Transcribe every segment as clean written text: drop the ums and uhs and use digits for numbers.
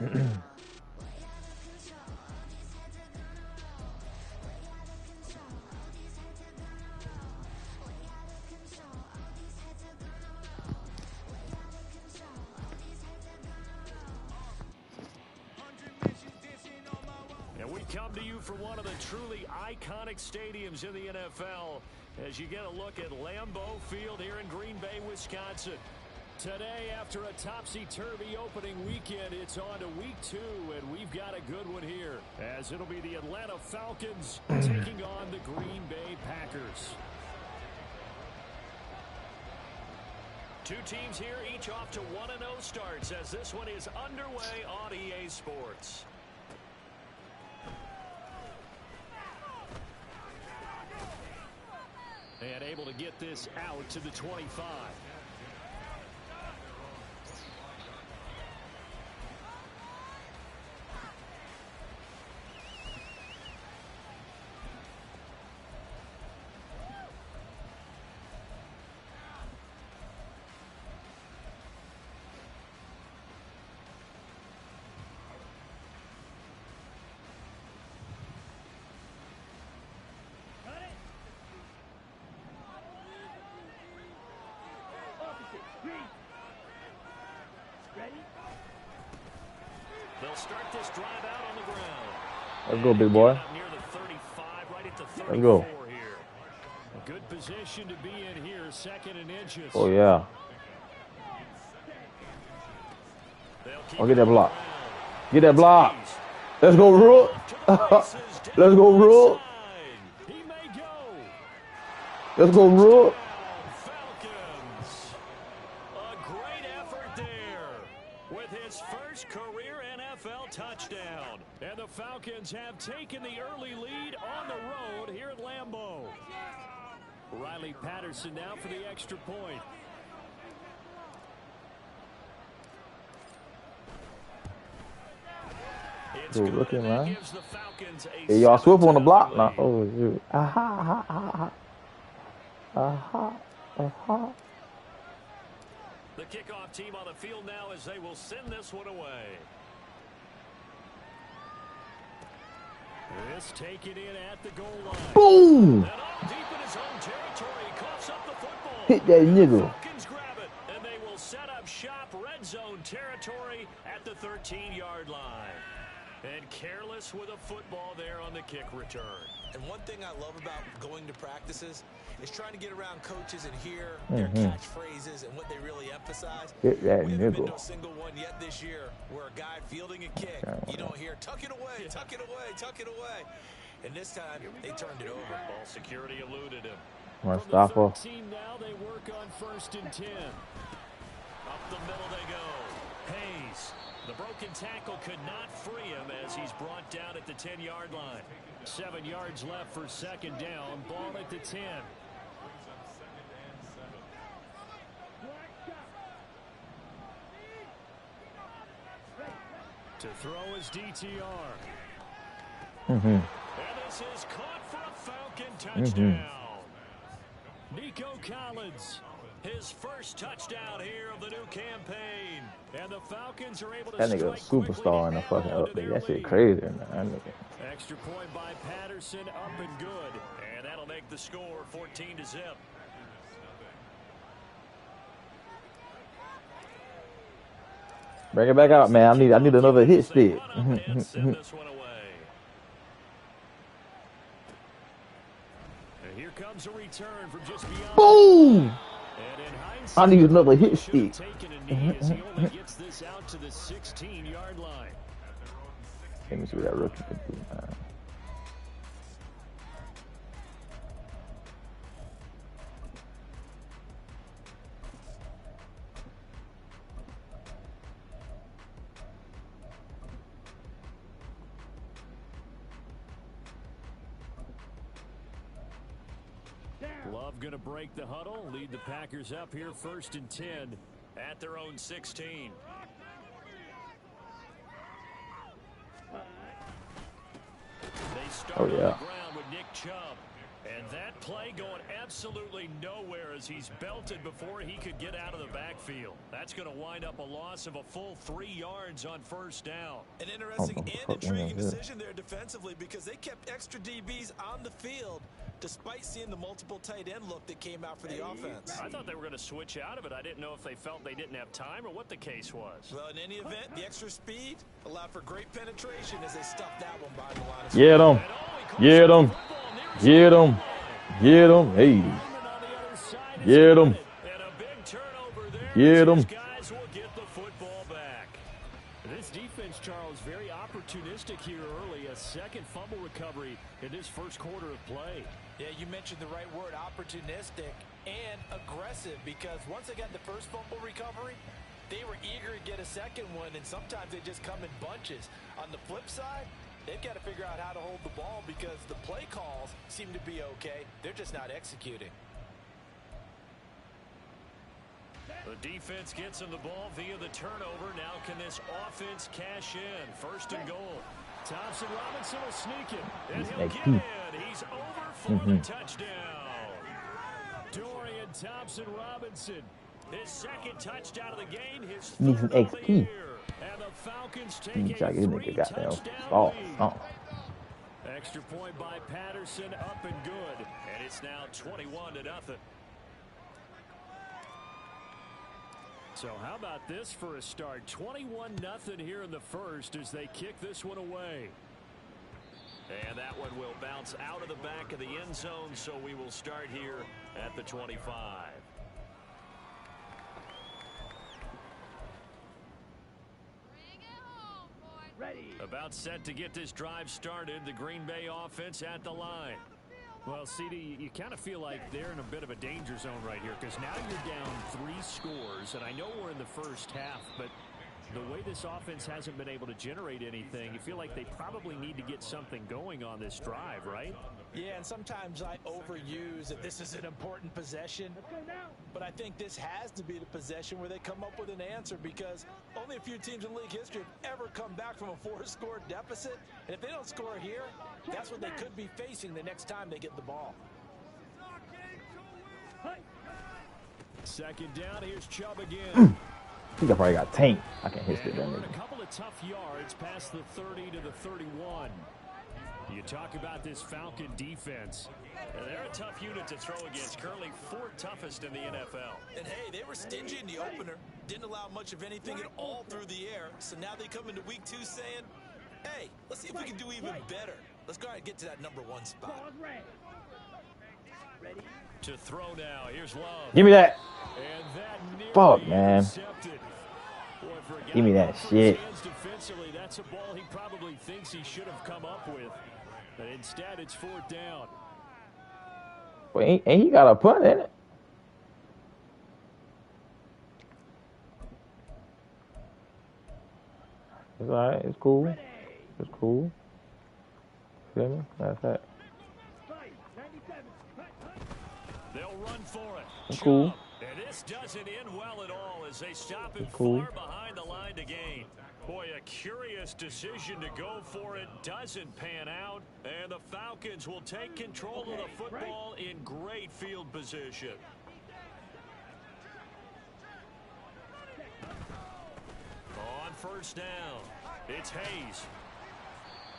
And we come to you from one of the truly iconic stadiums in the NFL as you get a look at Lambeau Field here in Green Bay, Wisconsin. Today, after a topsy-turvy opening weekend, it's on to week 2, and we've got a good one here, as it'll be the Atlanta Falcons taking on the Green Bay Packers. Two teams here, each off to 1-0 starts, as this one is underway on EA Sports. And able to get this out to the 25. They'll start this drive out on the ground. Let's go, big boy. Near the 35, right at the 34 Let's go. Here. A good position to be in here, 2nd and inches. Oh, yeah. Oh, get that block. Get that block. Let's go, Rook. Let's go, Rook. He may go. Let's go, Rook. Falcons. A great effort there with his first career NFL touchdown. And the Falcons have taken the early lead on the road here at Lambeau. Riley Patterson now for the extra point. Good looking, man. Hey, y'all Swift on the block now. Oh, shoot. Aha, aha, aha. Aha, aha. The kickoff team on the field now as they will send this one away. This taken in at the goal line. Boom! And all deep in his own territory, he coughs up the football. Hit that nigga. Falcons grab it, and they will set up shop red zone territory at the 13-yard line. And careless with a football there on the kick return. And one thing I love about going to practices is trying to get around coaches and hear their catchphrases and what they really emphasize. Hit that We haven't been nigga. to a single one yet this year where a guy fielding a kick, you don't hear, tuck it away, tuck it away, tuck it away. And this time, they turned it over. Ball security eluded him. Mustafa. Team now, they work on 1st and 10. Up the middle they go. Hayes. The broken tackle could not free him as he's brought down at the 10-yard line. 7 yards left for 2nd down. Ball at the 10. To throw his DTR. And this is caught for a Falcon touchdown. Nico Collins, his first touchdown here of the new campaign. And the Falcons are able to That nigga a superstar in the fucking update. That shit crazy, man. Extra point by Patterson, up and good. And that'll make the score 14-0. Bring it back out, man. I need another hit stick. Send this one away. And here comes a return from just beyond. Boom! And in hindsight, I need another hit stick. taken a knee as he only gets this out to the 16-yard line. Let me see what that rookie can do, man. Love going to break the huddle, lead the Packers up here 1st and 10 at their own 16. They start on the ground with Nick Chubb. And that play going absolutely nowhere as he's belted before he could get out of the backfield. That's going to wind up a loss of a full 3 yards on first down. An interesting and intriguing decision there defensively because they kept extra DBs on the field despite seeing the multiple tight end look that came out for the offense. I thought they were going to switch out of it. I didn't know if they felt they didn't have time or what the case was. Well, in any event, the extra speed allowed for great penetration as they stuffed that one by the line of Get him. Get him. Get him. Get him. Hey. Get him. Get him. Guys will get the football back. This defense, Charles, very opportunistic here early. A second fumble recovery in this first quarter of play. Yeah, you mentioned the right word, opportunistic and aggressive, because once they got the first fumble recovery, they were eager to get a second one, and sometimes they just come in bunches. On the flip side, they've got to figure out how to hold the ball because the play calls seem to be okay. They're just not executing. The defense gets him the ball via the turnover. Now can this offense cash in? First and goal. Thompson Robinson will sneak it. And he'll get in. He's over for the touchdown. Dorian Thompson Robinson. His second touchdown of the game. His third of the year. And the Falcons take a 3-touchdown lead. Extra point by Patterson, up and good. And it's now 21-0. So how about this for a start? 21-0 here in the first as they kick this one away. And that one will bounce out of the back of the end zone, so we will start here at the 25. Ready. About set to get this drive started. The Green Bay offense at the line. Well, CD, you kind of feel like they're in a bit of a danger zone right here because now you're down 3 scores, and I know we're in the first half, but the way this offense hasn't been able to generate anything, you feel like they probably need to get something going on this drive, right? Yeah, and sometimes I overuse that this is an important possession, but I think this has to be the possession where they come up with an answer because only a few teams in league history have ever come back from a 4-score deficit, and if they don't score here, that's what they could be facing the next time they get the ball. Second down, here's Chubb again. I think I probably got tanked. I can't hit it. A couple of tough yards past the 30 to the 31. You talk about this Falcon defense. They're a tough unit to throw against. Currently 4th toughest in the NFL. And hey, they were stingy in the opener. Didn't allow much of anything at all through the air. So now they come into week 2 saying, hey, let's see if we can do even better. Let's go ahead and get to that number 1 spot. Ready? To throw now. Here's Love. Give me that. And that fuck, man. Boy, give me that shit. Defensively, that's a ball he probably thinks he should have come up with. But instead, it's 4th down. Wait, ain't he got a punt in it? It's alright. It's cool. It's cool. Feel me? That's that. They'll run for it. It's cool. And this doesn't end well at all as they stop him cool. far behind the line to gain. Boy, a curious decision to go for it. Doesn't pan out. And the Falcons will take control of the football in great field position. On first down, it's Hayes.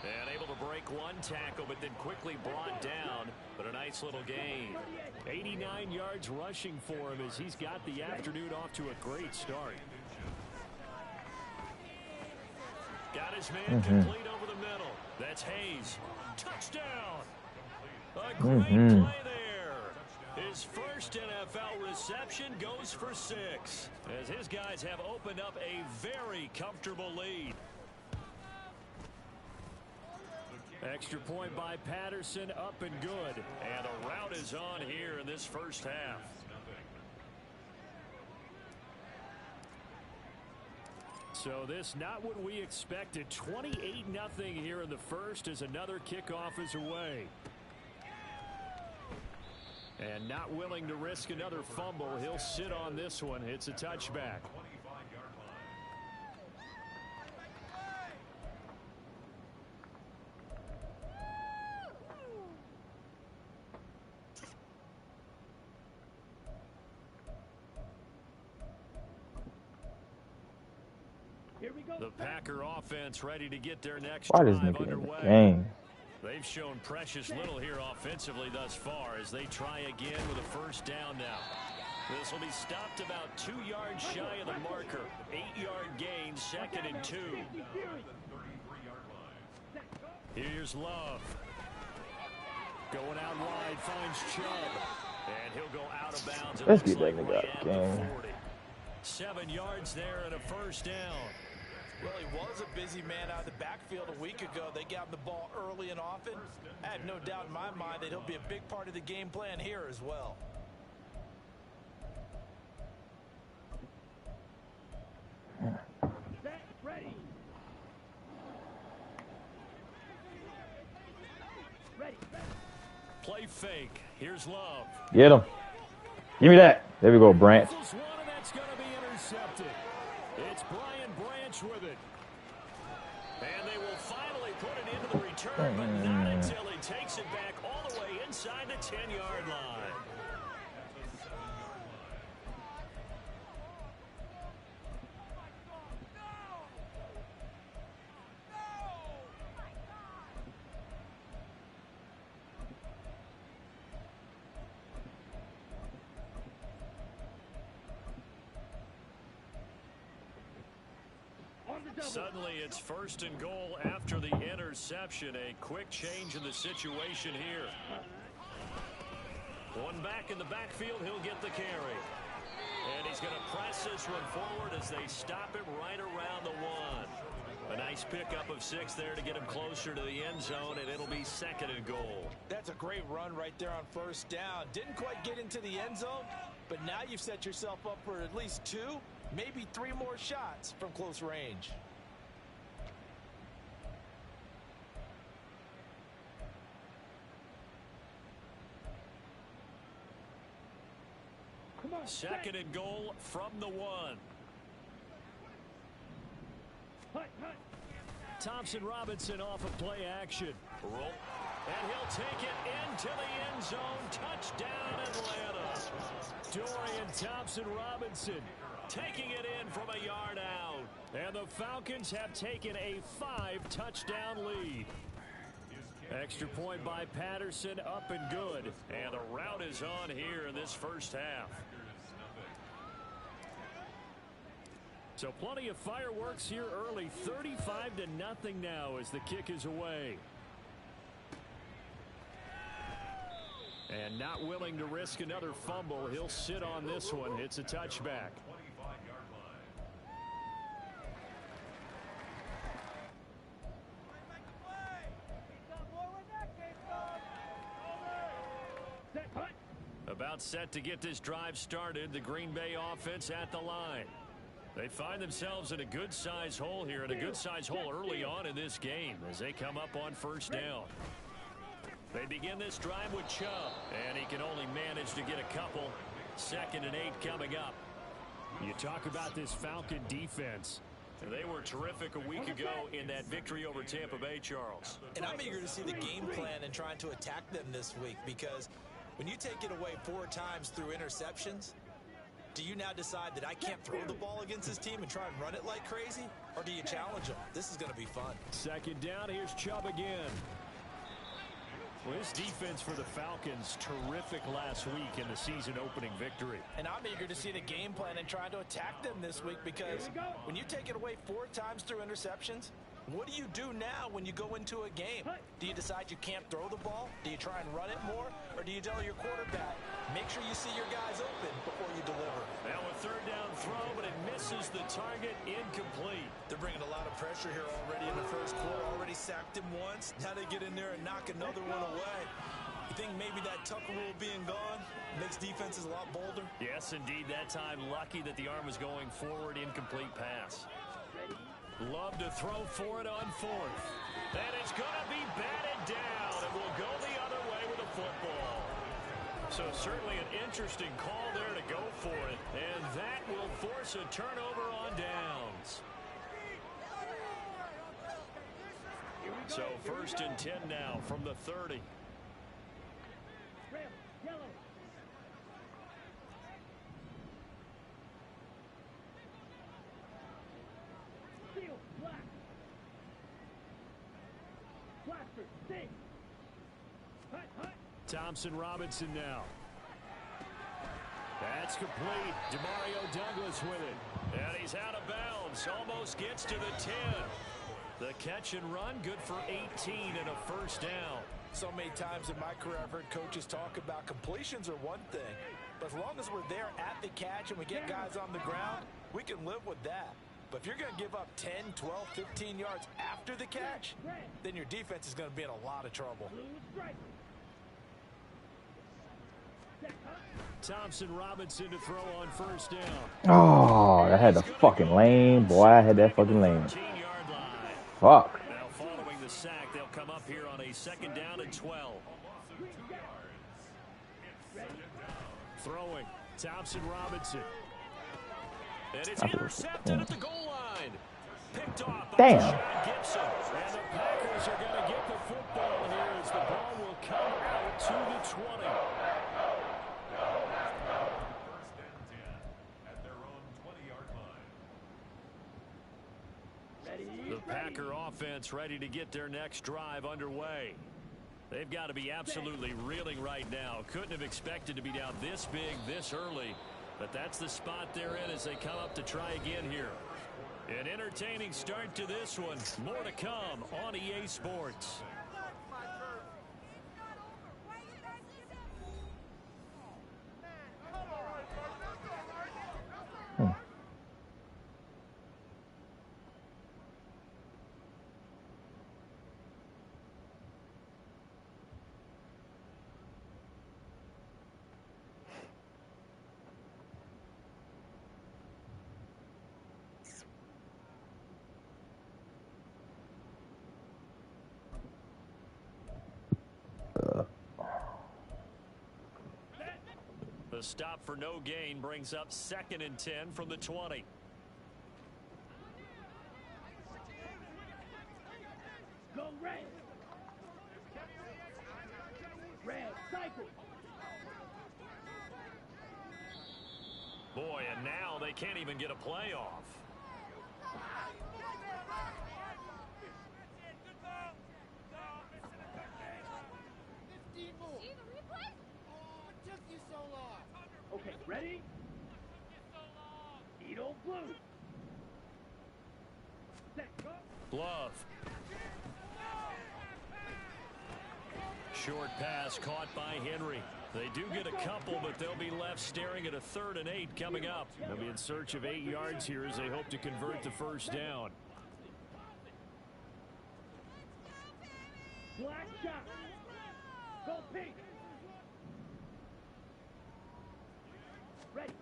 And able to break one tackle, but then quickly brought down. But a nice little gain. 89 yards rushing for him as he's got the afternoon off to a great start. Got his man complete over the middle. That's Hayes. Touchdown. A great play there. His first NFL reception goes for 6. As his guys have opened up a very comfortable lead. Extra point by Patterson, up and good. And the route is on here in this first half. So this not what we expected. 28-0 here in the first as another kickoff is away. And not willing to risk another fumble. He'll sit on this one. It's a touchback. The Packer offense ready to get their next Why this drive nigga in the underway. game? They've shown precious little here offensively thus far as they try again with a first down now. This will be stopped about 2 yards shy of the marker. 8-yard gain, 2nd and 2. Here's Love. Going out wide, finds Chubb. And he'll go out of bounds. Let's get that nigga out of the game. 7 yards there and a first down. Well, he was a busy man out of the backfield a week ago. They got him the ball early and often. I have no doubt in my mind that he'll be a big part of the game plan here as well. Ready. Play fake. Here's Love. Get him. Give me that. There we go, Branch. That's going to be intercepted. It's Brian Branch with it. And they will finally put it into the return, but not until he takes it back all the way inside the 10-yard line. Suddenly it's 1st and goal after the interception. A quick change in the situation here. One back in the backfield, he'll get the carry. And he's going to press this one forward as they stop him right around the 1. A nice pickup of 6 there to get him closer to the end zone, and it'll be 2nd and goal. That's a great run right there on first down. Didn't quite get into the end zone, but now you've set yourself up for at least 2, maybe 3 more shots from close range. Come on, 2nd and goal from the 1. Thompson Robinson off of play action. Roll. And he'll take it into the end zone. Touchdown, Atlanta. Dorian Thompson Robinson taking it in from a yard out. And the Falcons have taken a 5-touchdown lead. Extra point by Patterson, up and good. And the route is on here in this first half. So plenty of fireworks here early. 35-0 now as the kick is away. And not willing to risk another fumble. He'll sit on this one. It's a touchback. About set to get this drive started. The Green Bay offense at the line. They find themselves in a good-sized hole here, and a good-sized hole early on in this game as they come up on first down. They begin this drive with Chubb, and he can only manage to get a couple. 2nd and 8 coming up. You talk about this Falcon defense. They were terrific a week ago in that victory over Tampa Bay, Charles. And I'm eager to see the game plan and trying to attack them this week, because when you take it away 4 times through interceptions, do you now decide that I can't throw the ball against this team and try and run it like crazy? Or do you challenge them? This is going to be fun. 2nd down, here's Chubb again. Well, this defense for the Falcons, terrific last week in the season opening victory. And I'm eager to see the game plan and trying to attack them this week, because when you take it away 4 times through interceptions, what do you do now when you go into a game? Do you decide you can't throw the ball? Do you try and run it more? Or do you tell your quarterback, make sure you see your guys open before you deliver? Now a 3rd down throw, but it misses the target, incomplete. They're bringing a lot of pressure here already in the first quarter. Already sacked him once. Now they get in there and knock another one away. You think maybe that Tucker rule being gone makes defenses a lot bolder? Yes, indeed. That time, lucky that the arm was going forward, incomplete pass. Love to throw for it on 4th. And it's going to be batted down, and we'll go the other way with the football. So certainly an interesting call there to go for it, and that will force a turnover on downs. So 1st and 10 now from the 30. Thompson Robinson now. That's complete. Demario Douglas with it. And he's out of bounds. Almost gets to the 10. The catch and run, good for 18 and a first down. So many times in my career, I've heard coaches talk about completions are one thing. But as long as we're there at the catch and we get guys on the ground, we can live with that. But if you're going to give up 10, 12, 15 yards after the catch, then your defense is going to be in a lot of trouble. Thompson Robinson to throw on first down. Oh, I had the fucking lane. Boy, I had that fucking lane. Fuck. Now following the sack, they'll come up here on a second down and 12. Throwing. Thompson Robinson. And it's intercepted at the goal line. Picked off by Deshaun Gibson. And the Packers are going to get the football here as the ball will come out to the 20. The Packer offense ready to get their next drive underway. They've got to be absolutely reeling right now. Couldn't have expected to be down this big, this early. But that's the spot they're in as they come up to try again here. An entertaining start to this one. More to come on EA Sports. The stop for no gain brings up 2nd and 10 from the 20. Go red. Red, cycle. Boy, and now they can't even get a play off. Okay, ready? Edo blue. Set, go. Love. Short pass caught by Henry. They do get a couple, but they'll be left staring at a 3rd and 8 coming up. They'll be in search of 8 yards here as they hope to convert the first down. Black shot. Go pink. Ready.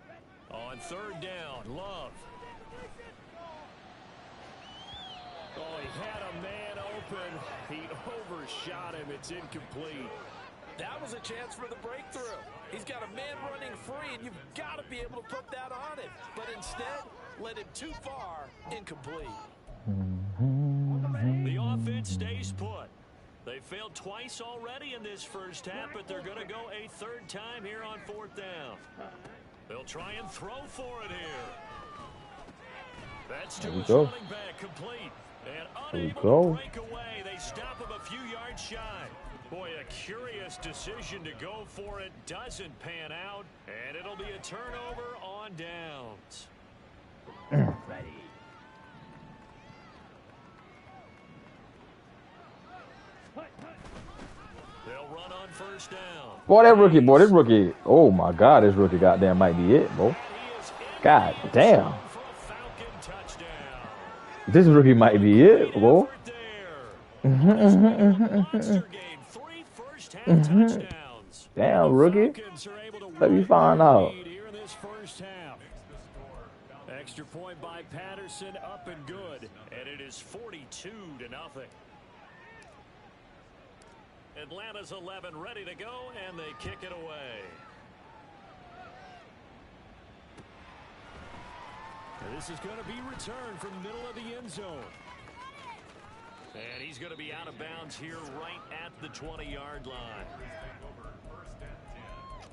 On 3rd down, Love. Oh, he had a man open. He overshot him. It's incomplete. That was a chance for the breakthrough. He's got a man running free, and you've got to be able to put that on him. But instead, led him too far, incomplete. The offense stays put. They failed twice already in this first half, but they're going to go a 3rd time here on 4th down. They'll try and throw for it here. That's Stewart's running back complete. And unable to break away. They stop him a few yards shy. Boy, a curious decision to go for it. Doesn't pan out. And it'll be a turnover on downs. Ready. They'll run on 1st down. Boy, this rookie. Oh my God, this rookie goddamn might be it, boy. God damn. This rookie might be it, boy. Damn, rookie. Let me find out. Extra point by Patterson, up and good. And it is 42-0. Atlanta's 11 ready to go, and they kick it away. This is going to be returned from the middle of the end zone. And he's going to be out of bounds here right at the 20-yard line.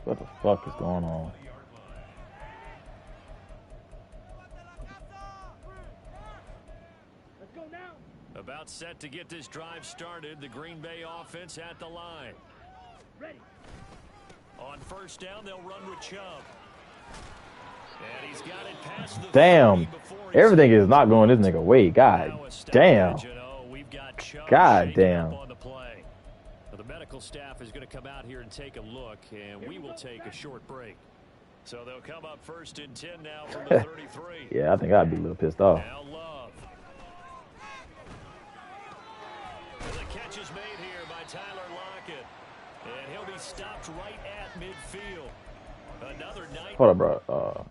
What the fuck is going on? Let's go now. About set to get this drive started. The Green Bay offense at the line. Ready. On first down, they'll run with Chubb. And he's got it past the Damn. Everything is not going this nigga way. God damn. God damn. On the play. Well, the medical staff is going to come out here and take a look, and we will take a short break. So they'll come up first and 10 now from the 33. Yeah, I think I'd be a little pissed off. Now Love. The catch is made here by Tyler Lockett. And he'll be stopped right at midfield. Another night. Hold up, bro.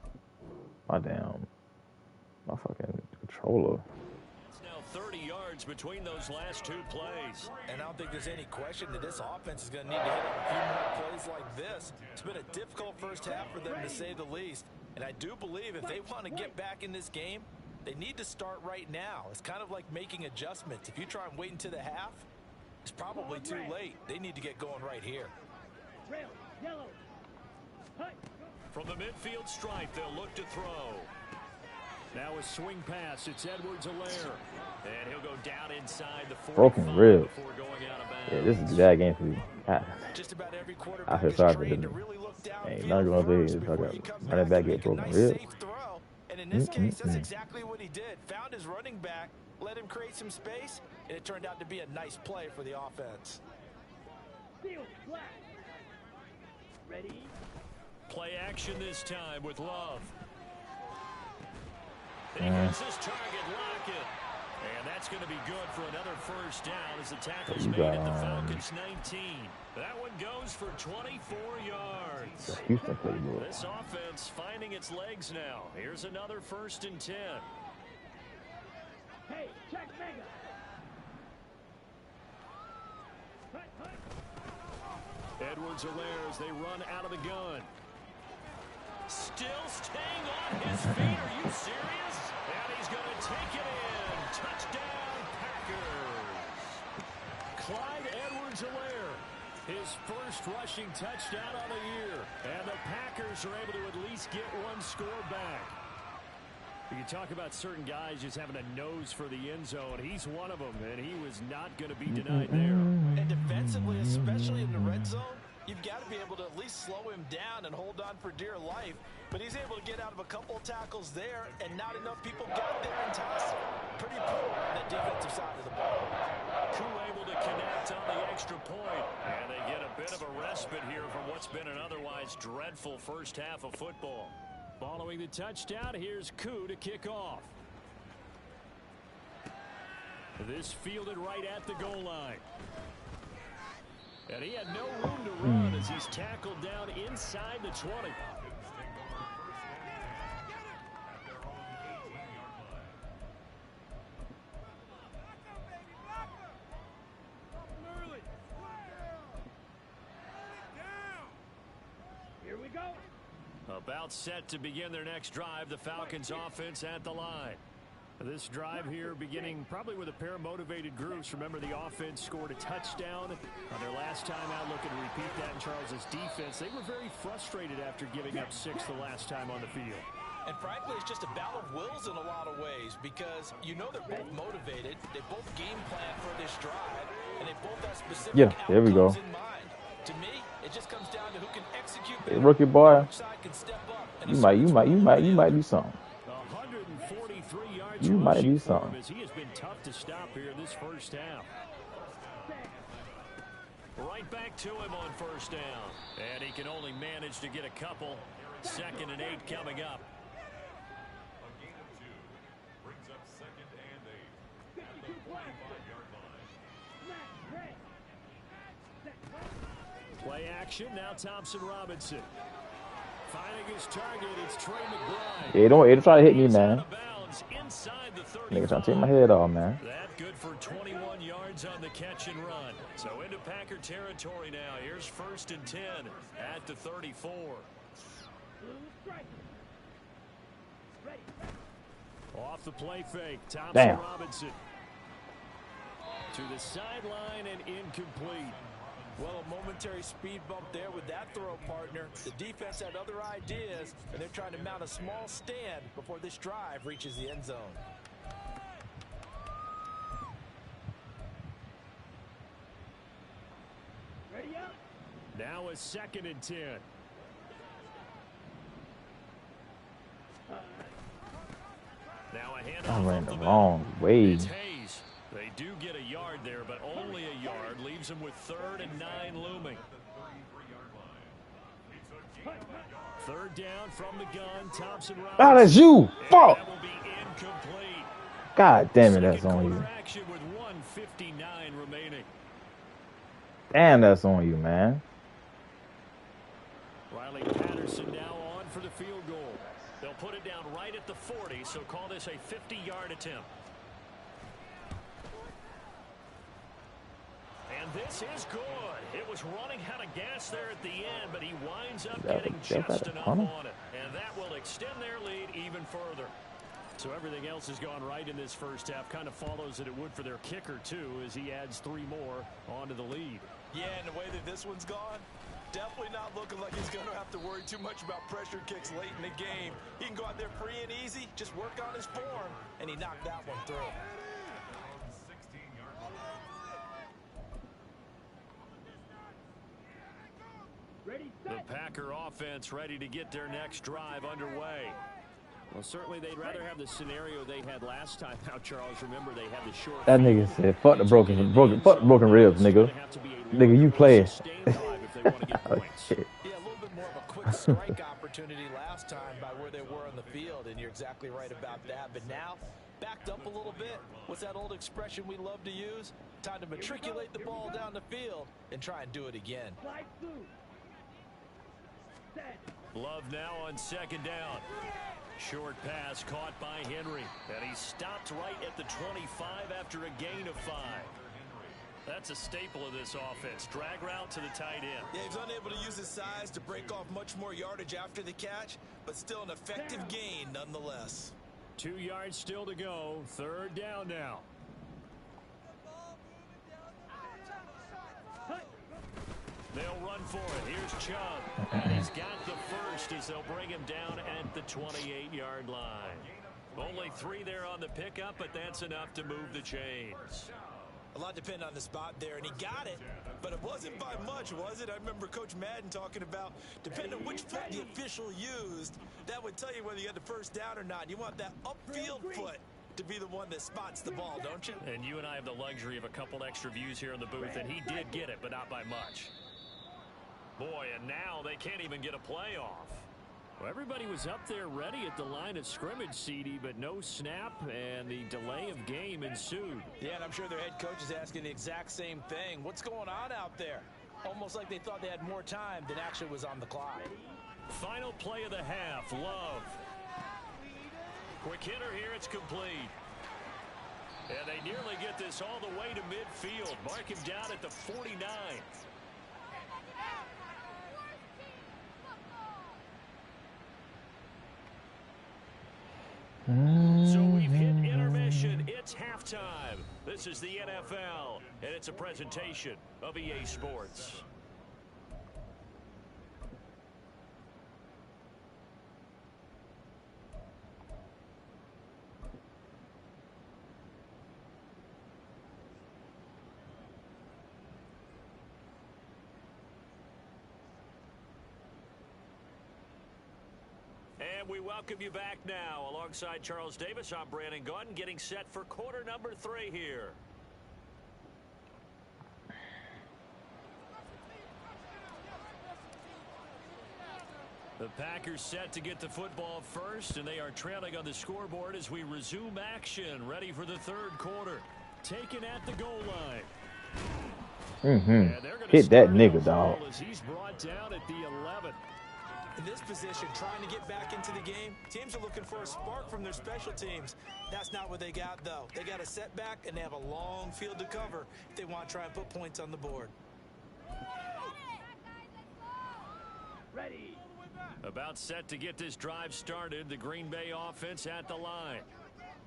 My fucking controller. It's now 30 yards between those last two plays. And I don't think there's any question that this offense is going to need to hit on a few more plays like this. It's been a difficult first half for them, to say the least. And I do believe if they want to get back in this game, they need to start right now. It's kind of like making adjustments. If you try and wait until the half, it's probably too late. They need to get going right here. Rail. Yellow. Hut. From the midfield stripe, they'll look to throw. Now a swing pass. It's Edwards-Helaire. And he'll go down inside the 45 Broken rib. before going out of bounds. Yeah, this is a bad game for you. Just about every I quarterback feel is sorry for trained to them. really look Ain't downfield nothing gonna do first is before fuck he up. comes Running back back and get make a broken nice, rib. safe throw. And in this case, that's exactly what he did. Found his running back, let him create some space, and it turned out to be a nice play for the offense. Steel. Black. Ready. Play action this time with Love. He gets his target, Lockett. And that's going to be good for another first down as the tackle's made at the Falcons 19. That one goes for 24 yards. Houston playbook. This offense finding its legs now. Here's another first and 10. Hey, check mega. Hut. Hut. Edwards-Helaire as they run out of the gun. Still staying on his feet. Are you serious? And he's going to take it in. Touchdown, Packers. Clyde Edwards-Helaire. His first rushing touchdown on the year. And the Packers are able to at least get one score back. You can talk about certain guys just having a nose for the end zone. He's one of them, and he was not going to be denied there. And defensively, especially in the red zone, you've got to be able to at least slow him down and hold on for dear life. But he's able to get out of a couple of tackles there, and not enough people got there in time. Pretty poor on the defensive side of the ball. Koo able to connect on the extra point. And they get a bit of a respite here from what's been an otherwise dreadful first half of football. Following the touchdown, here's Koo to kick off. This fielded right at the goal line. And he had no room to run as he's tackled down inside the 20. Here we go. About set to begin their next drive, the Falcons offense at the line. This drive here beginning probably with a pair of motivated groups. Remember, the offense scored a touchdown on their last time out, looking to repeat that in Charles' defense. They were very frustrated after giving up 6 the last time on the field. And frankly, it's just a battle of wills in a lot of ways, because you know they're both motivated, they both game plan for this drive, and they both have specific there we go. outcomes in mind. To me, it just comes down to who can execute. Hey, rookie boy, which side can step up, and you might do something. 143 yards You might rushing do for him something. as he has been tough to stop here this first half. Right back to him on first down. And he can only manage to get a couple. 2nd and 8 coming up. Play action, now Thompson Robinson. Finding his target, it's Trey McBride. Yeah, don't try to hit me, man. Inside the 35. Nigga trying to take my head off, man. That good for 21 yards on the catch and run. So into Packer territory now. Here's 1st and 10 at the 34. Off the play fake, Thompson Robinson. To the sideline and incomplete. Well, a momentary speed bump there with that throw, partner. The defense had other ideas, and they're trying to mount a small stand before this drive reaches the end zone. Now a 2nd and 10. Now a handoff. I ran the wrong way. It's Hayes. They do get a yard there, but only a yard. Leaves them with 3rd and 9 looming. 3rd down from the gun. Thompson. Ah, that's you. Fuck. That will be incomplete. God damn it, that's on you. Action with 1:59 remaining. Damn, that's on you, man. Riley Patterson now on for the field goal. They'll put it down right at the 40, so call this a 50-yard attempt. And this is good. It was running out of gas there at the end, but he winds up getting just enough on it. And that will extend their lead even further. So everything else has gone right in this first half. Kind of follows that it would for their kicker, too, as he adds 3 more onto the lead. Yeah, and the way that this one's gone, definitely not looking like he's going to have to worry too much about pressure kicks late in the game. He can go out there free and easy, just work on his form, and he knocked that one through. Ready, The set. Packer offense ready to get their next drive underway. Well, certainly they'd rather have the scenario they had last time. Now, Charles, remember they had the short. That nigga said, fuck the broken ribs, nigga. Nigga, you play. Oh, shit. Yeah, a little bit more of a quick strike opportunity last time by where they were on the field, and you're exactly right about that. But now, backed up a little bit. What's that old expression we love to use? Time to matriculate the ball down the field and try and do it again. Slide through. Set. Love now on 2nd down. Short pass caught by Henry, and he stopped right at the 25 after a gain of 5. That's a staple of this offense. Drag route to the tight end. Yeah, he's unable to use his size to break off much more yardage after the catch, but still an effective gain nonetheless. 2 yards still to go. 3rd down now. They'll run for it. Here's Chubb. And he's got the first as they'll bring him down at the 28-yard line. Only 3 there on the pickup, but that's enough to move the chains. A lot depended on the spot there, and he got it, but it wasn't by much, was it? I remember Coach Madden talking about, depending on which foot the official used, that would tell you whether you had the first down or not. You want that upfield foot to be the one that spots the ball, don't you? And you and I have the luxury of a couple extra views here in the booth, and he did get it, but not by much. Boy, and now they can't even get a play off. Well, everybody was up there ready at the line of scrimmage, CD, but no snap, and the delay of game ensued. Yeah, and I'm sure their head coach is asking the exact same thing. What's going on out there? Almost like they thought they had more time than actually was on the clock. Final play of the half, Love. Quick hitter here, it's complete. And they nearly get this all the way to midfield. Mark him down at the 49. So we've hit intermission. It's halftime. This is the NFL, and it's a presentation of EA Sports. And we welcome you back now. Alongside Charles Davis, I'm Brandon Gaudin, getting set for quarter number 3 here. The Packers set to get the football first, and they are trailing on the scoreboard as we resume action, ready for the 3rd quarter. Taken at the goal line. Hit that nigga, dog. As he's brought down at the 11. In this position, trying to get back into the game, teams are looking for a spark from their special teams. That's not what they got, though. They got a setback, and they have a long field to cover if they want to try and put points on the board. Ready. About set to get this drive started, the Green Bay offense at the line.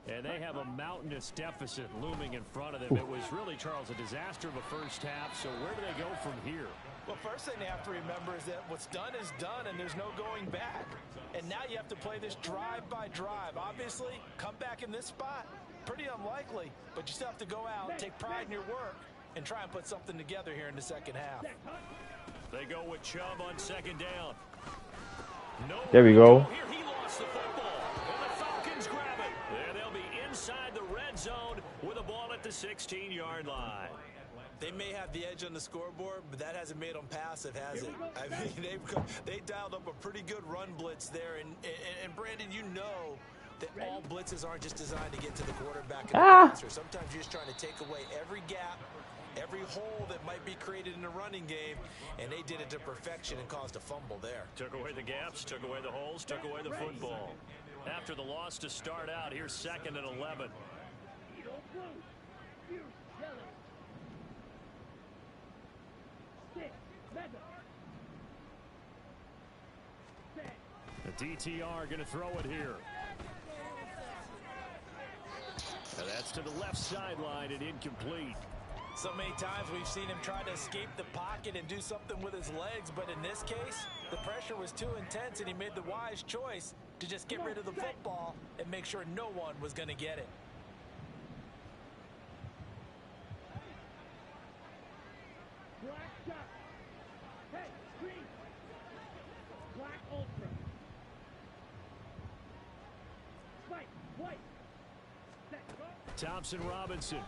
And they have a mountainous deficit looming in front of them. It was really, Charles, a disaster of a first half. So where do they go from here? Well, first thing they have to remember is that what's done is done, and there's no going back. And now you have to play this drive by drive. Obviously, come back in this spot, pretty unlikely, but you still have to go out, take pride in your work, and try and put something together here in the second half. They go with Chubb on second down. There we go. Here he lost the football, and the Falcons grab it. And they'll be inside the red zone with a ball at the 16-yard line. They may have the edge on the scoreboard, but that hasn't made them passive, has it? I mean, they dialed up a pretty good run blitz there. And Brandon, you know that all blitzes aren't just designed to get to the quarterback and the passer. Sometimes you're just trying to take away every gap, every hole that might be created in the running game, and they did it to perfection and caused a fumble there. Took away the gaps, took away the holes, took away the football. After the loss to start out, here's 2nd and 11. The DTR going to throw it here. And that's to the left sideline and incomplete. So many times we've seen him try to escape the pocket and do something with his legs, but in this case, the pressure was too intense and he made the wise choice to just get rid of the football and make sure no one was going to get it. Black shot. Hey, green. Black ultra. White, white. Thompson Robinson.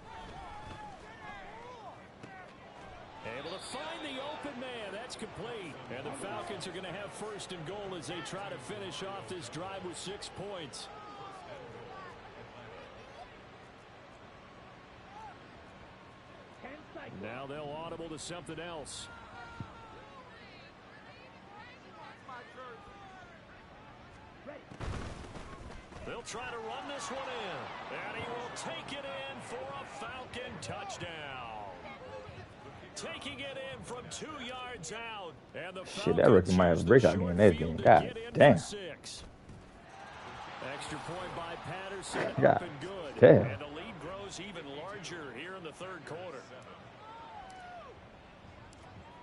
Able to find the open man. That's complete. And the Falcons are going to have 1st and goal as they try to finish off this drive with 6 points. Now they'll audible to something else. They'll try to run this one in. And he will take it in for a Falcon touchdown. Taking it in from 2 yards out. And the shit, that rookie might have a breakout game in that game. God damn. Extra point by Patterson. God Up and good. damn. And the lead grows even larger here in the 3rd quarter.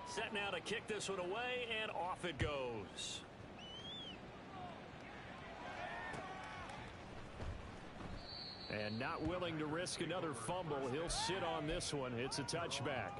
Set now to kick this one away, and off it goes. And not willing to risk another fumble, he'll sit on this one. It's a touchback.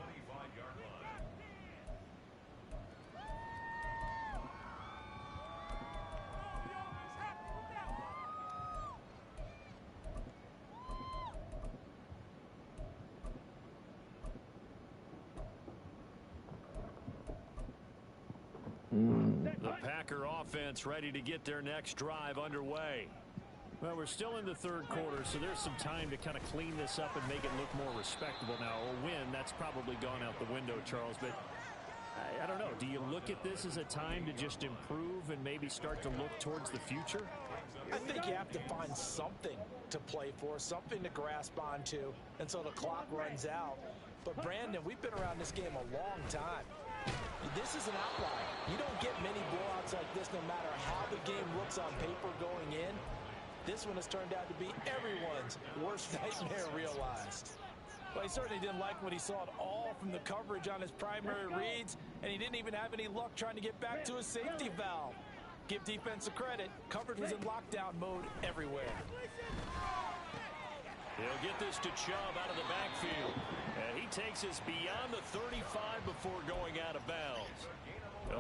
The Packer offense ready to get their next drive underway. Well, we're still in the 3rd quarter, so there's some time to kind of clean this up and make it look more respectable now. A win, that's probably gone out the window, Charles, but I don't know. Do you look at this as a time to just improve and maybe start to look towards the future? I think you have to find something to play for, something to grasp onto until the clock runs out. But, Brandon, we've been around this game a long time. This is an outlier. You don't get many blowouts like this no matter how the game looks on paper going in. This one has turned out to be everyone's worst nightmare realized. Well, he certainly didn't like what he saw at all from the coverage on his primary reads, and he didn't even have any luck trying to get back to his safety valve. Give defense a credit. Coverage was in lockdown mode everywhere. He'll get this to Chubb out of the backfield. And he takes us beyond the 35 before going out of bounds.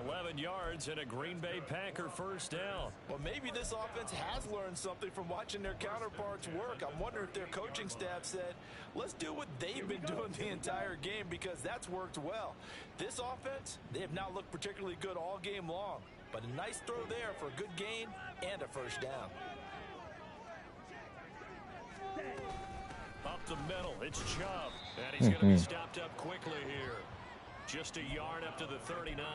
11 yards and a Green Bay Packer 1st down. Well, maybe this offense has learned something from watching their counterparts work. I'm wondering if their coaching staff said, let's do what they've been doing the entire game, because that's worked well. This offense, they have not looked particularly good all game long. But a nice throw there for a good gain and a 1st down. Up the middle, it's Chubb. And he's going to be stopped up quickly here. Just a yard up to the 39.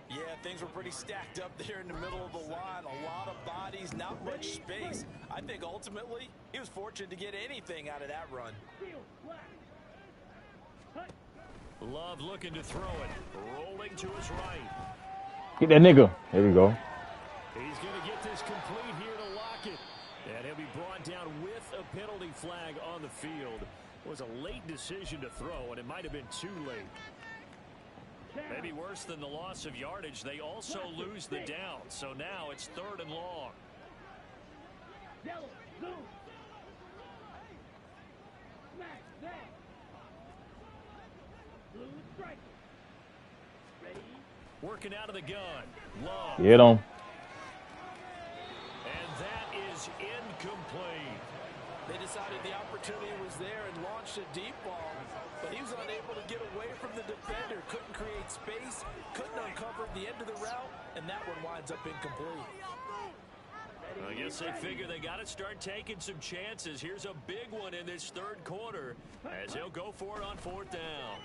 Yeah, things were pretty stacked up there in the middle of the line. A lot of bodies, not much space. I think ultimately he was fortunate to get anything out of that run. Love looking to throw it. Rolling to his right. Get that nigga. There we go. He's going to get this complete here to lock it. And he'll be brought down with a penalty flag on the field. It was a late decision to throw, and it might have been too late. Maybe worse than the loss of yardage, they also lose the down. So now it's 3rd and long. Yellow, blue. Smack, that. Blue striker. Working out of the gun. Love. Get him. And that is incomplete. They decided the opportunity was there and launched a deep ball, but he was unable to get away from the defender, couldn't create space, couldn't uncover the end of the route, and that one winds up incomplete. I guess they figure they got to start taking some chances. Here's a big one in this third quarter as he'll go for it on fourth down.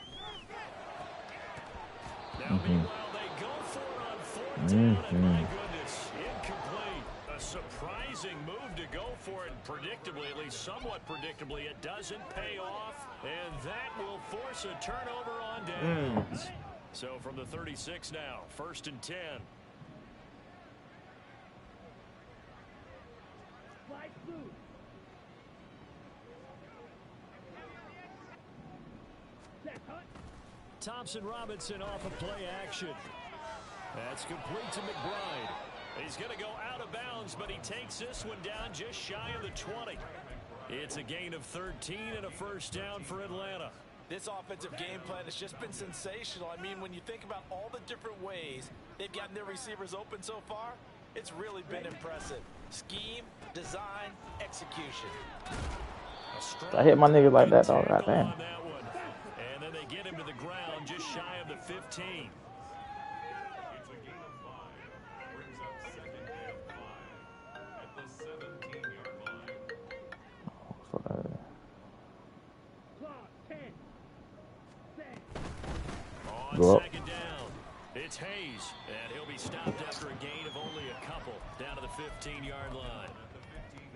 Now, meanwhile, they go for it on fourth down, and my goodness, incomplete. A surprising move to go for it, and predictably, at least somewhat predictably, it doesn't pay off, and that will force a turnover on downs. So from the 36 now, 1st and 10. Thompson Robinson off of play action. That's complete to McBride. He's going to go out of bounds, but he takes this one down just shy of the 20. It's a gain of 13 and a first down for Atlanta. This offensive game plan has just been sensational. I mean, when you think about all the different ways they've gotten their receivers open so far, it's really been impressive. Scheme, design, execution. I hit my nigga like that, dog. Goddamn. And then they get him to the ground just shy of the 15. It's a gain of 5. Brings up 2nd and 5 at the 17-yard line. Clock, 10. On Go up. 2nd down, it's Hayes, and he'll be stopped after a gain of only a couple down to the 15-yard line.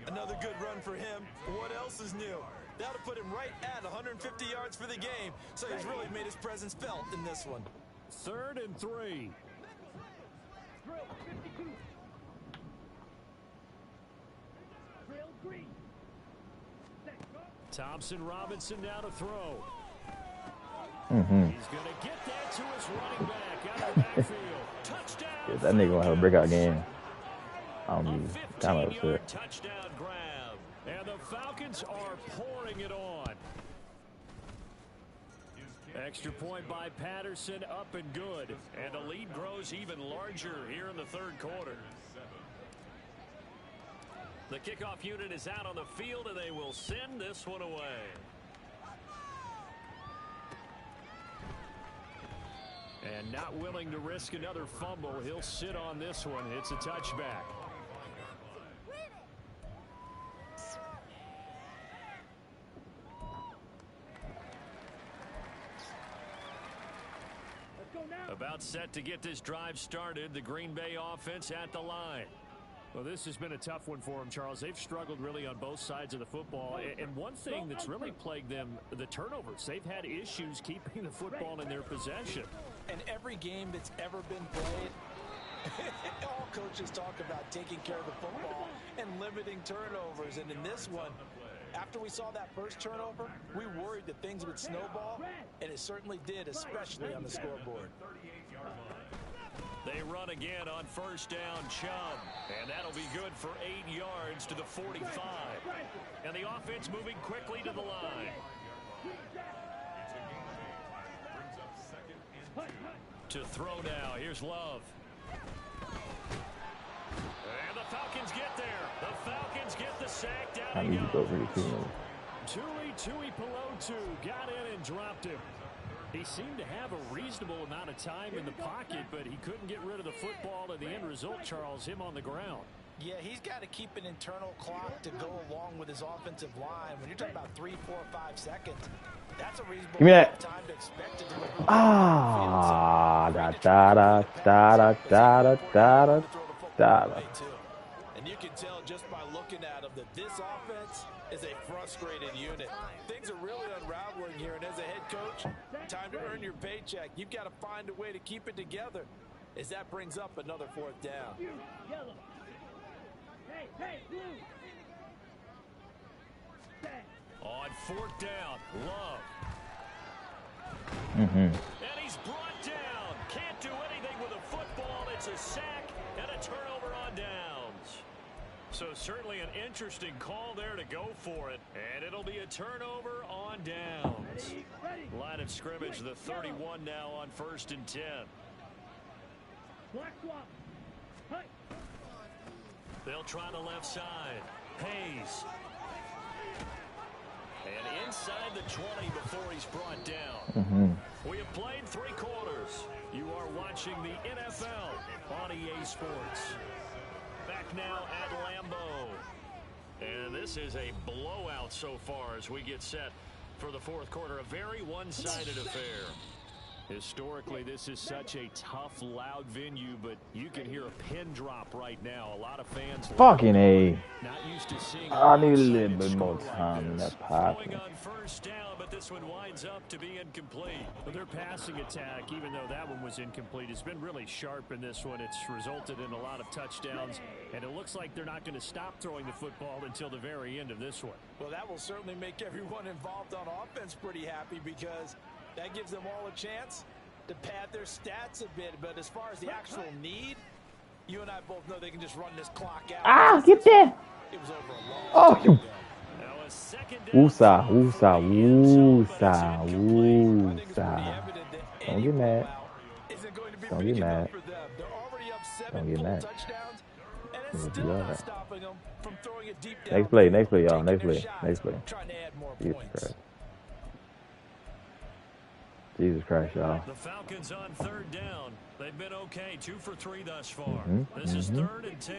Another good run for him. What else is new? That'll put him right at 150 yards for the game. So he's really made his presence felt in this one. 3rd and 3. Drill, 52. Drill, green. Set, go. Thompson Robinson now to throw. He's going to get that to his running back out of the backfield. Touchdown. Yeah, that nigga gonna have a breakout game. I'm kind of upset. Touchdown grab. And the Falcons are pouring it on. Extra point by Patterson, up and good. And the lead grows even larger here in the 3rd quarter. The kickoff unit is out on the field, and they will send this one away. And not willing to risk another fumble, he'll sit on this one. It's a touchback. About set to get this drive started. The Green Bay offense at the line. Well, this has been a tough one for them, Charles. They've struggled really on both sides of the football. And one thing that's really plagued them, the turnovers. They've had issues keeping the football in their possession. And every game that's ever been played, all coaches talk about taking care of the football and limiting turnovers. And in this one, after we saw that first turnover, we worried that things would snowball, and it certainly did, especially on the scoreboard. They run again on 1st down, Chubb, and that'll be good for 8 yards to the 45. And the offense moving quickly to the line. To throw now, here's Love. And the Falcons get there. The Falcons get the sack down. I need to go really soon. Tui Pelotu got in and dropped him. He seemed to have a reasonable amount of time in the pocket, but he couldn't get rid of the football, and the end result, Charles, him on the ground. Yeah, he's got to keep an internal clock to go along with his offensive line. When you're talking about 3, 4, 5 seconds, that's a reasonable Give me that. time to expect to deliver. And you can tell just by looking at him that this offense is a frustrated unit. Things are really unraveling here, and as a head coach, time to earn your paycheck. You've got to find a way to keep it together as that brings up another 4th down. Yellow. Hey, blue. Set. On 4th down, Love. Mm-hmm. And he's brought down. Can't do anything with a football. It's a sack and a turnover on downs. So certainly an interesting call there to go for it. And it'll be a turnover on downs. Ready. Line of scrimmage, the 31 now on 1st and 10. Black swap. Hey. They'll try the left side. Hayes. And inside the 20 before he's brought down. We have played 3 quarters. You are watching the NFL on EA Sports. Back now at Lambeau. And this is a blowout so far as we get set for the fourth quarter. A very one-sided affair. Historically, this is such a tough, loud venue, but you can hear a pin drop right now. A lot of fans Fucking A. not used to seeing I need a little bit more time in that going pocket. on first down, but this one winds up to be incomplete. But their passing attack, even though that one was incomplete, has been really sharp in this one. It's resulted in a lot of touchdowns, and it looks like they're not going to stop throwing the football until the very end of this one. Well, that will certainly make everyone involved on offense pretty happy because that gives them all a chance to pad their stats a bit. But as far as the actual need, you and I both know they can just run this clock out. Ah, get there. It was over a long Oh, time you. ago. Now a second down Woosah, throw woosah, from the end zone, but it's woosah, incomplete. I think it's pretty woosah. evident that Don't any get mad. blowout isn't going to be Don't big get enough mad. for them. They're already up 7 Don't get full mad. touchdowns, and it's Don't still do not that. stopping them from throwing it deep down. Next play, y'all. taking Next their play, shots, next play. Trying to add more Jesus points. Christ. Jesus Christ, y'all. The Falcons on third down. They've been okay, 2 for 3 thus far. Mm-hmm, This is 3rd and 10.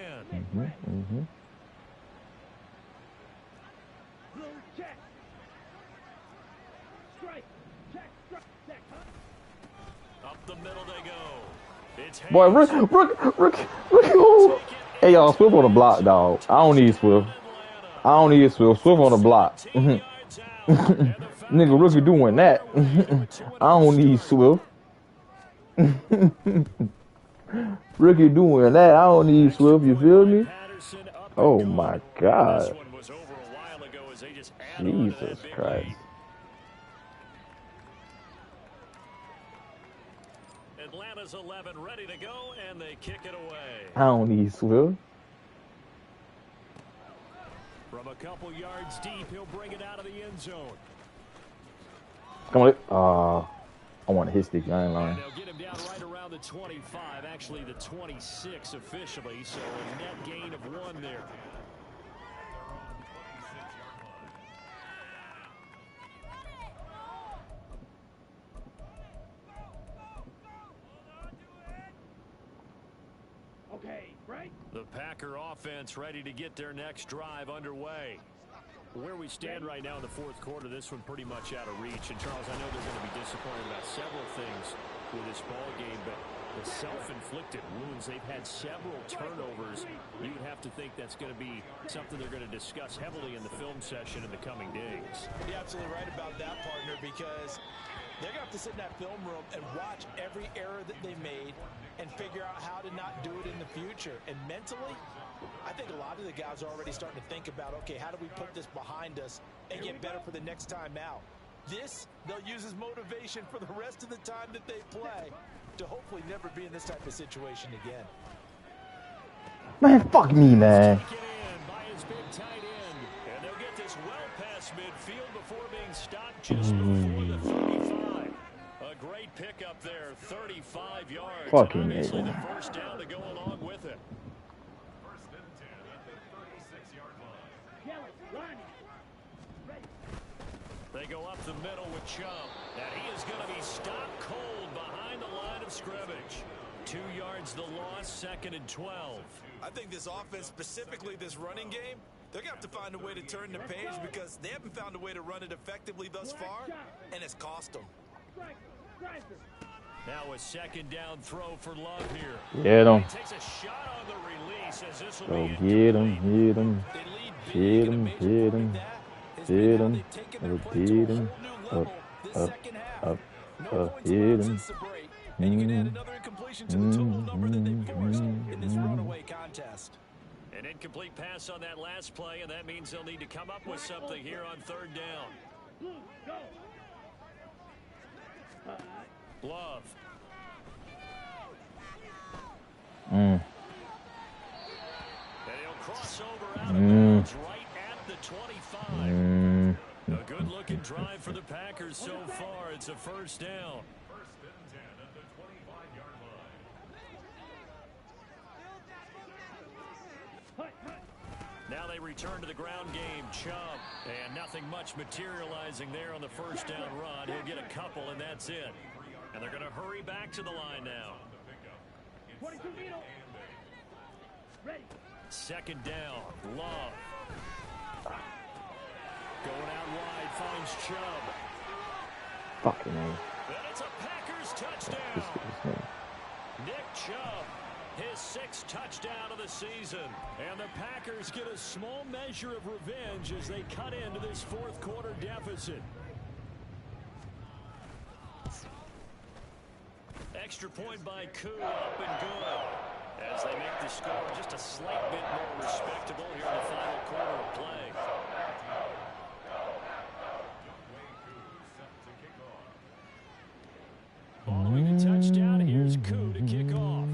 Blue check. Strike. Check. Strike. Check. Huh? Up the middle they go. It's Boy, Hayes. Rook. Ooh. Hey, y'all, Swift on the block, dog. I don't need Swift. I don't need Swift. Swift on the block. 10 yards out. And the Nigga, Rookie doing that. I don't need Swift. Rookie doing that. I don't need Swift. You feel me? Patterson up and Oh good. my This God. one was over a while ago as they just add on to that Jesus big Christ. lead. Atlanta's 11 ready to go, and they kick it away. I don't need Swift. From a couple yards deep, he'll bring it out of the end zone. Come on. I want to hit stick. I ain't lying. And they'll get him down right around the 25, actually the 26 officially, so a net gain of 1 there. Okay, right? The Packer offense ready to get their next drive underway. Where we stand right now in the fourth quarter, this one pretty much out of reach. And, Charles, I know they're going to be disappointed about several things with this ball game, but the self-inflicted wounds, they've had several turnovers. You would have to think that's going to be something they're going to discuss heavily in the film session in the coming days. You're absolutely right about that, partner, because they're going to have to sit in that film room and watch every error that they made and figure out how to not do it in the future. And mentally, I think a lot of the guys are already starting to think about, okay, how do we put this behind us and get better for the next time out? This, they'll use as motivation for the rest of the time that they play to hopefully never be in this type of situation again. Man, fuck me, man. Taken in by his big tight end. And they'll get this well past midfield before being stopped just before the 35. A great pickup there, 35 yards. Fucking Obviously nigga. the first down to go along with it. First and 10 at the 36-yard line. Yellow. Line. Ready. They go up the middle with Chubb. And he is going to be stopped cold behind the line of scrimmage. 2 yards the loss, 2nd and 12. I think this offense, specifically this running game, they're going to have to find a way to turn the page because they haven't found a way to run it effectively thus far, and it's cost them. Strike. Striker. Now a 2nd down throw for Love here. Get him. He takes a shot on the release as this will Go be get him. Get him. They lead Hit big, and a him, major hit part of him, that has hit been how him, they've taken their up, play to a hit whole him, new level this up, second half. up, No up, points hit allowed him. since the break, and you can add another incompletion to the total number that they forced in this runaway contest. An incomplete pass on that last play, and that means they'll need to come up with something here on 3rd down. Blue. Go. Love. Mm. And he'll cross over out of bounds right at the 25. Mm. A good-looking drive for the Packers so far. It's a first down. First and 10 at the 25-yard line. Now they return to the ground game. Chubb. And nothing much materializing there on the first down run. He'll get a couple, and that's it. And they're going to hurry back to the line now. 22 needle. Ready. Second down. Love. Going out wide, finds Chubb. Fucking A. And it's a Packers touchdown. Nick Chubb, his 6th touchdown of the season. And the Packers get a small measure of revenge as they cut into this fourth quarter deficit. Extra point by Koo, up and good. As they make the score just a slight bit more respectable here in the final quarter of play. Following the touchdown, here's Koo to kick off.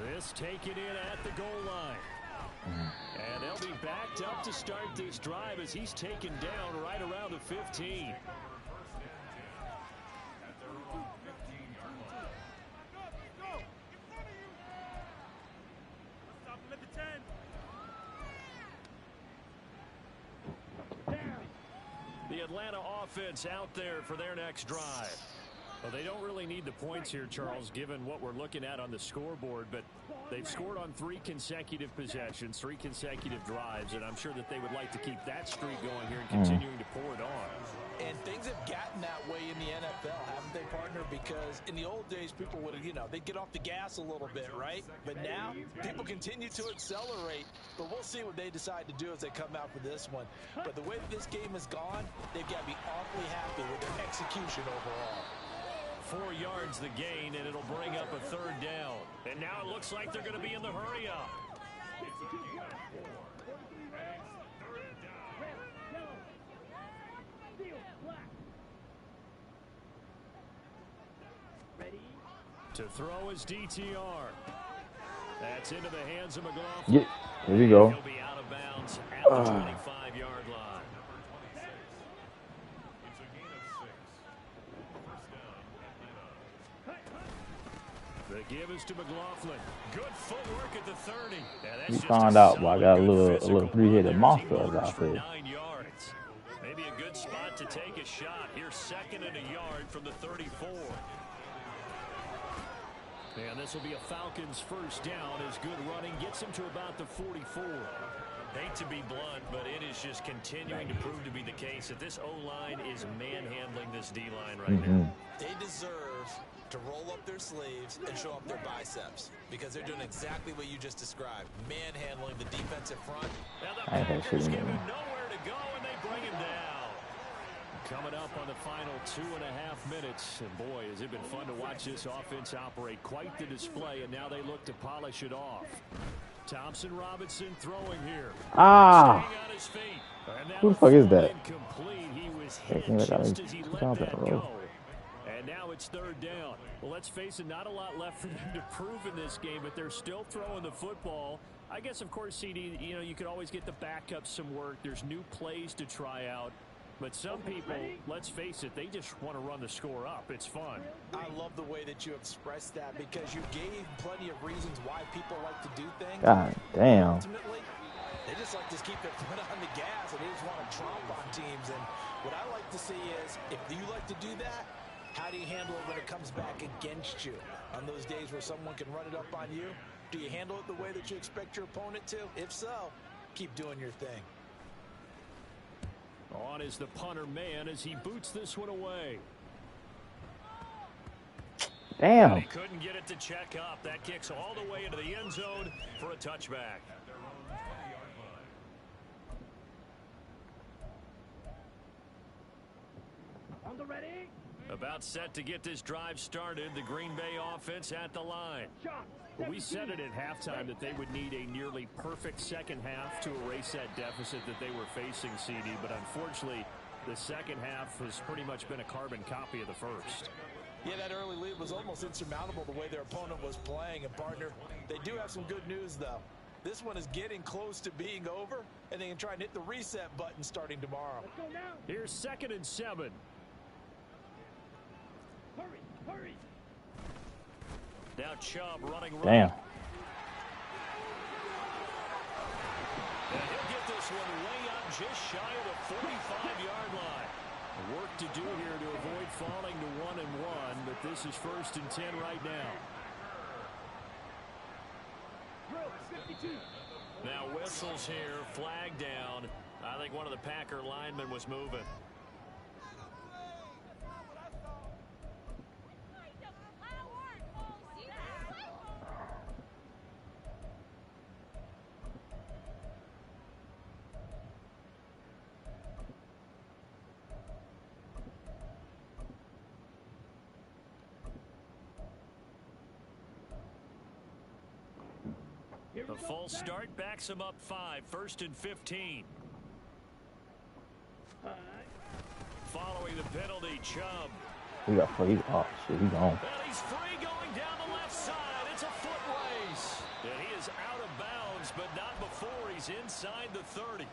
This taken in at the goal line. And they'll be backed up to start this drive as he's taken down right around the 15. The Atlanta offense out there for their next drive. Well, they don't really need the points here, Charles, given what we're looking at on the scoreboard, but they've scored on 3 consecutive possessions, 3 consecutive drives, and I'm sure that they would like to keep that streak going here and continuing to pour it on. And things have gotten that way in the NFL, haven't they, partner? Because in the old days, people would have, they'd get off the gas a little bit, right? But now, people continue to accelerate. But we'll see what they decide to do as they come out for this one. But the way that this game has gone, they've got to be awfully happy with their execution overall. 4 yards the gain, and it'll bring up a 3rd down. And now it looks like they're going to be in the hurry-up. To throw his DTR. That's into the hands of McLaughlin. Yeah, here we go. He'll be out of bounds at the 25-yard line. It's a gain of 6. First down, Atlanta. The give is to McLaughlin. Good footwork at the 30. We found out, but I got a little 3-headed monster, as I said. 9 yards. Maybe a good spot to take a shot. Here's 2nd and a yard from the 34. And this will be a Falcons first down as good running gets him to about the 44. Hate to be blunt, but it is just continuing to prove to be the case that this O-line is manhandling this D-line right now. They deserve to roll up their sleeves and show up their biceps because they're doing exactly what you just described, manhandling the defensive front. Now the Packers give him nowhere to go, and they bring him down. Coming up on the final 2.5 minutes, and boy, has it been fun to watch this offense operate. Quite the display, and now they look to polish it off. Thompson Robinson throwing here. Ah! Staying on his feet. Who the fuck is that? Incomplete. He was hit just as he let that go. And now it's 3rd down. Well, let's face it, not a lot left for them to prove in this game, but they're still throwing the football. I guess, of course, CD, you could always get the backup some work. There's new plays to try out. But some people, let's face it, they just want to run the score up. It's fun. I love the way that you expressed that because you gave plenty of reasons why people like to do things. God damn. Ultimately, they just like to keep their foot on the gas and they just want to tromp on teams. And what I like to see is if you like to do that, how do you handle it when it comes back against you? On those days where someone can run it up on you, do you handle it the way that you expect your opponent to? If so, keep doing your thing. On is the punter man as he boots this one away. Damn. He couldn't get it to check up. That kicks all the way into the end zone for a touchback. On the ready. About set to get this drive started. The Green Bay offense at the line. We said it at halftime that they would need a nearly perfect second half to erase that deficit that they were facing, CD. But unfortunately, the second half has pretty much been a carbon copy of the first. Yeah, that early lead was almost insurmountable the way their opponent was playing. And, partner, they do have some good news, though. This one is getting close to being over, and they can try and hit the reset button starting tomorrow. Let's go now. Here's 2nd and 7. Hurry, hurry. Now Chubb running right. Damn. And he'll get this one way up just shy of the 45-yard line. Work to do here to avoid falling to 1-1, but this is 1st and 10 right now. Now whistles here, flag down. I think one of the Packer linemen was moving. The full start backs him up 5, 1st and 15. Following the penalty, Chubb. He got free. Oh, shit, he's gone. And he's free going down the left side. It's a foot race. And he is out of bounds, but not before he's inside the 30.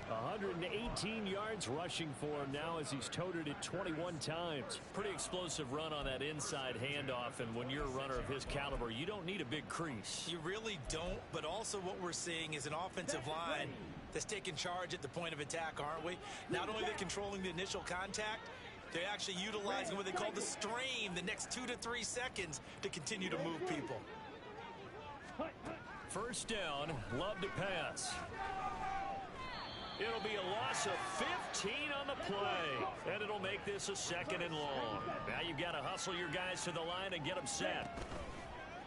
118 yards rushing for him now as he's toted it 21 times. Pretty explosive run on that inside handoff, and when you're a runner of his caliber, you don't need a big crease. You really don't, but also what we're seeing is an offensive line that's taking charge at the point of attack, aren't we? Not only are they controlling the initial contact, they're actually utilizing what they call the strain, the next 2 to 3 seconds, to continue to move people. 1st down, Love to pass. It'll be a loss of 15 on the play, and it'll make this a 2nd and long. Now you've got to hustle your guys to the line and get them set.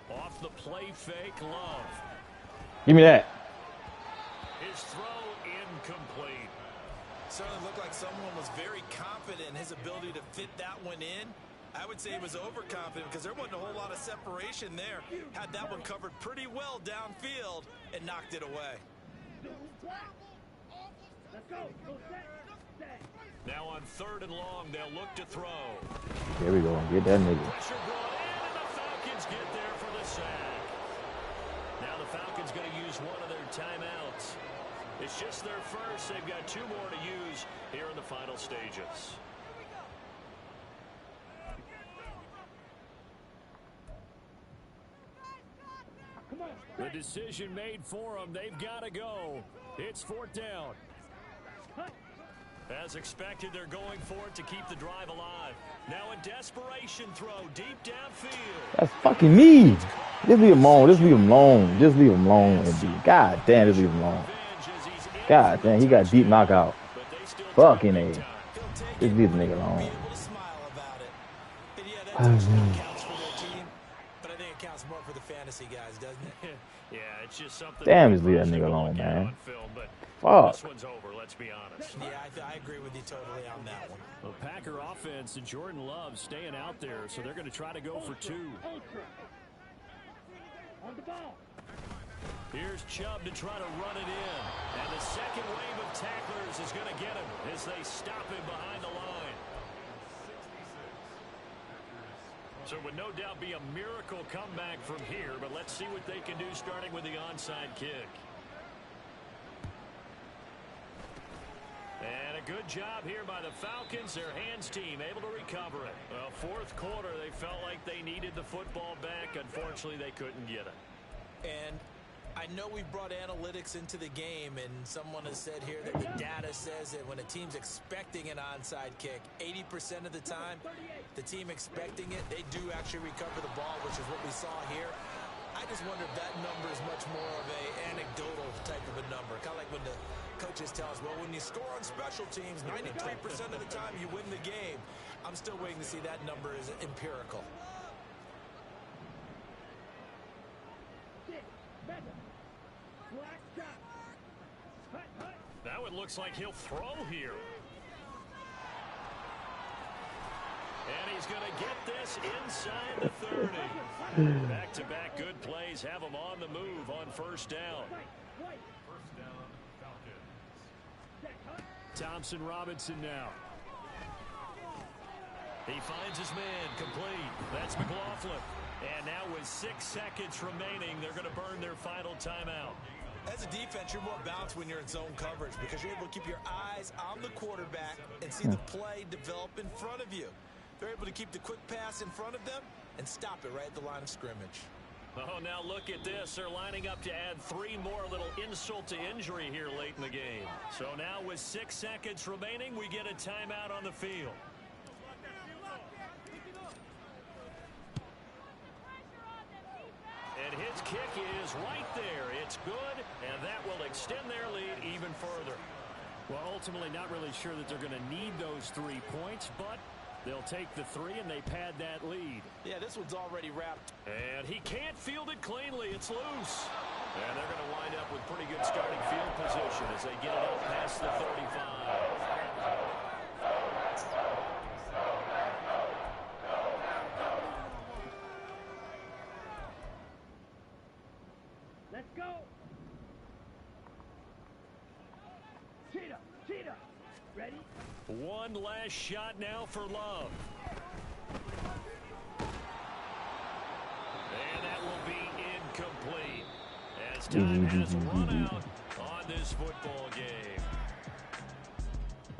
Off the play fake, Love. Give me that. His throw incomplete. Certainly looked like someone was very confident in his ability to fit that one in. I would say he was overconfident because there wasn't a whole lot of separation there. Had that one covered pretty well downfield and knocked it away. Now on 3rd and long, they'll look to throw. There we go. Get that nigga. Pressure brought in, and the Falcons get there for the sack. Now the Falcons going to use one of their timeouts. It's just their first. They've got 2 more to use here in the final stages. The decision made for them. They've got to go. It's 4th down. As expected, they're going for it to keep the drive alive. Now a desperation throw deep downfield. That's fucking me. Just leave him alone. Just leave him alone. Just leave him alone. God damn, just leave him alone. God damn, he got deep knockout. Fucking A. Just leave the nigga alone. But I think it counts more for the fantasy guys, doesn't it? Yeah, it's just something. Damn, just leave that nigga alone, man. Fuck. This one's over, let's be honest. Yeah, I agree with you totally on that one. The Packer offense and Jordan Love staying out there, so they're going to try to go for 2. On the ball. Here's Chubb to try to run it in. And the second wave of tacklers is going to get him as they stop him behind the line. So it would no doubt be a miracle comeback from here, but let's see what they can do starting with the onside kick. And a good job here by the Falcons. Their hands team able to recover it. Well, 4th quarter, they felt like they needed the football back. Unfortunately, they couldn't get it. And I know we brought analytics into the game, and someone has said here that the data says that when a team's expecting an onside kick, 80% of the time, the team expecting it, they do actually recover the ball, which is what we saw here. I just wonder if that number is much more of a anecdotal type of a number. Kind of like when the coaches tell us, well, when you score on special teams, 93% of the time you win the game. I'm still waiting to see that number is empirical. Now it looks like he'll throw here. And he's going to get this inside the 30. Back-to-back good plays have him on the move on 1st down. First down, Falcons. Thompson Robinson now. He finds his man complete. That's McLaughlin. And now with 6 seconds remaining, they're going to burn their final timeout. As a defense, you're more balanced when you're in zone coverage because you're able to keep your eyes on the quarterback and see the play develop in front of you. They're able to keep the quick pass in front of them and stop it right at the line of scrimmage. Oh, now look at this. They're lining up to add 3 more, little insult to injury here late in the game. So now with 6 seconds remaining, we get a timeout on the field. And his kick is right there. It's good, and that will extend their lead even further. Well, ultimately not really sure that they're going to need those 3 points, but they'll take the 3 and they pad that lead. Yeah, this one's already wrapped. And he can't field it cleanly. It's loose. And they're going to wind up with pretty good starting field position as they get it up past the 35. Let's go. Cheetah, cheetah. Ready? One last shot now for Love. And that will be incomplete as time has run out on this football game.